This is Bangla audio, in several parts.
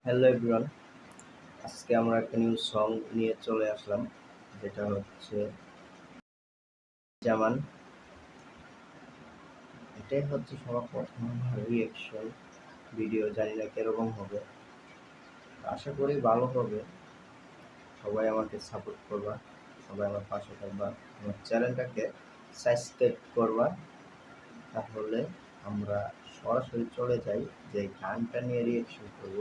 হ্যালো এভরিওয়ান, আজকে আমরা একটা নিউ সং নিয়ে চলে আসলাম, যেটা হচ্ছে জামান। এটাই হচ্ছে সবার প্রথম আমার রিয়েকশন ভিডিও। জানি না কিরকম হবে, আশা করি ভালো হবে। সবাই আমাকে সাপোর্ট করবা, সবাই আমার পাশে থাকবা, আমার চ্যানেলটাকে সাবস্ক্রাইব করবা। তাহলে আমরা সরাসরি চলে যাই যে গানটা নিয়ে রিয়েকশন করব,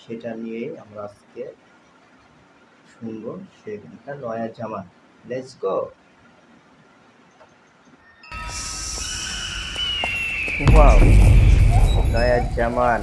সেটা নিয়েই আমরা আজকে শুনবো। সেই গানটা নয়া জামান। Let's go. ওয়াও, নয়া জামান।